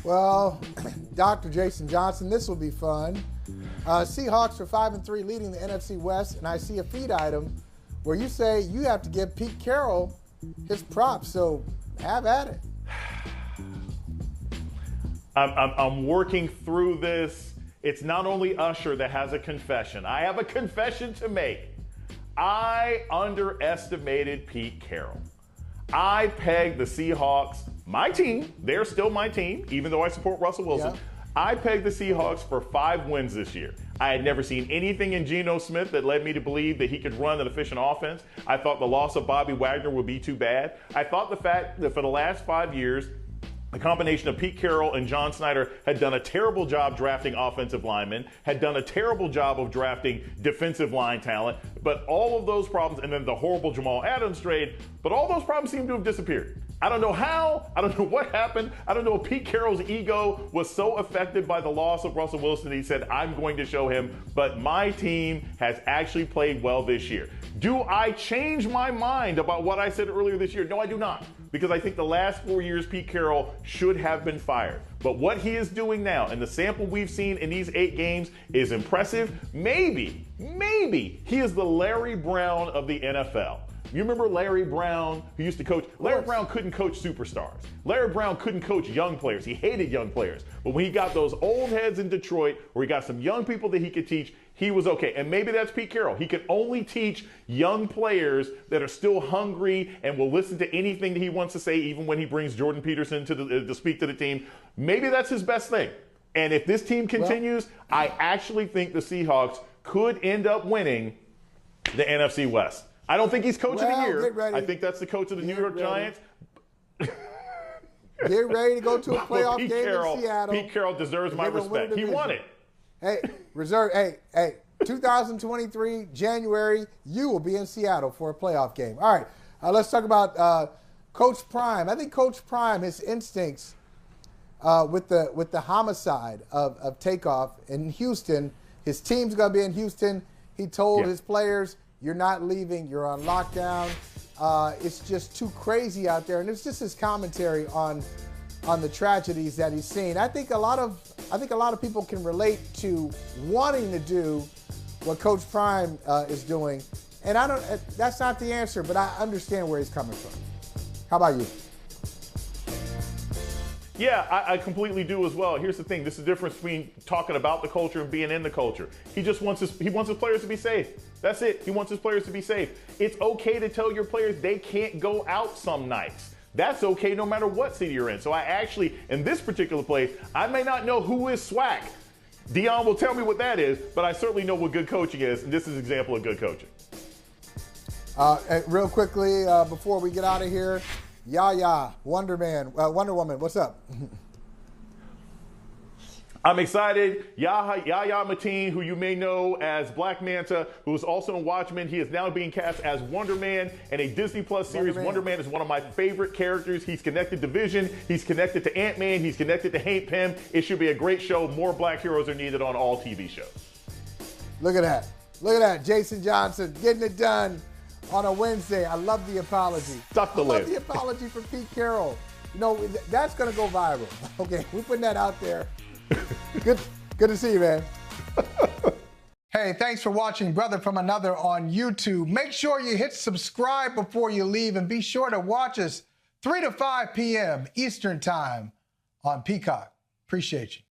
Well, Dr. Jason Johnson, this will be fun. Seahawks are 5-3 leading the NFC West, and I see a feed item where you say you have to give Pete Carroll his props, so have at it. I'm working through this. It's not only Usher that has a confession. I have a confession to make. I underestimated Pete Carroll. I pegged the Seahawks, my team, they're still my team, even though I support Russell Wilson. Yeah. I pegged the Seahawks for 5 wins this year. I had never seen anything in Geno Smith that led me to believe that he could run an efficient offense. I thought the loss of Bobby Wagner would be too bad. I thought the fact that for the last 5 years, the combination of Pete Carroll and John Snyder had done a terrible job drafting offensive linemen, had done a terrible job of drafting defensive line talent, but all of those problems, and then the horrible Jamal Adams trade, but all those problems seem to have disappeared. I don't know how, I don't know what happened, I don't know if Pete Carroll's ego was so affected by the loss of Russell Wilson that he said, I'm going to show him, but my team has actually played well this year. Do I change my mind about what I said earlier this year? No, I do not. Because I think the last 4 years, Pete Carroll should have been fired. But what he is doing now, and the sample we've seen in these 8 games, is impressive. Maybe he is the Larry Brown of the NFL. You remember Larry Brown, who used to coach? Larry Brown couldn't coach superstars. Larry Brown couldn't coach young players. He hated young players. But when he got those old heads in Detroit, where he got some young people that he could teach, he was okay. And maybe that's Pete Carroll. He can only teach young players that are still hungry and will listen to anything that he wants to say, even when he brings Jordan Peterson to speak to the team. Maybe that's his best thing. And if this team continues, I actually think the Seahawks could end up winning the NFC West. I don't think he's coach of the year. I think that's the coach of the New York Giants. Get ready to go to a playoff game in Seattle. Pete Carroll deserves my respect. He won it. Hey, 2023, January, you will be in Seattle for a playoff game. All right, let's talk about Coach Prime. I think Coach Prime, his instincts with the homicide of Takeoff in Houston, his team's going to be in Houston. He told his players, you're not leaving, you're on lockdown. It's just too crazy out there. And it's just his commentary on the tragedies that he's seen. I think a lot of people can relate to wanting to do what Coach Prime is doing. And that's not the answer, but I understand where he's coming from. How about you? Yeah, I completely do as well. Here's the thing. This is the difference between talking about the culture and being in the culture. He just wants his players to be safe. That's it. He wants his players to be safe. It's okay to tell your players they can't go out some nights. That's okay no matter what city you're in. So I actually, in this particular place, I may not know who is swag. Dion will tell me what that is, but I certainly know what good coaching is, and this is an example of good coaching. Real quickly, before we get out of here, Yaya, Wonder Woman, what's up? I'm excited. Yahya Mateen, who you may know as Black Manta, who is also in Watchmen. He is now being cast as Wonder Man in a Disney Plus series. Wonder Man is one of my favorite characters. He's connected to Vision. He's connected to Ant-Man. He's connected to Hank Pym. It should be a great show. More black heroes are needed on all TV shows. Look at that. Look at that. Jason Johnson getting it done on a Wednesday. I love the apology. Stuck the lid. I love the apology for Pete Carroll. You know, that's going to go viral. Okay, we're putting that out there. Good to see you, man. Hey, thanks for watching Brother from Another on YouTube. Make sure you hit subscribe before you leave, and be sure to watch us 3 to 5 p.m. Eastern Time on Peacock. Appreciate you.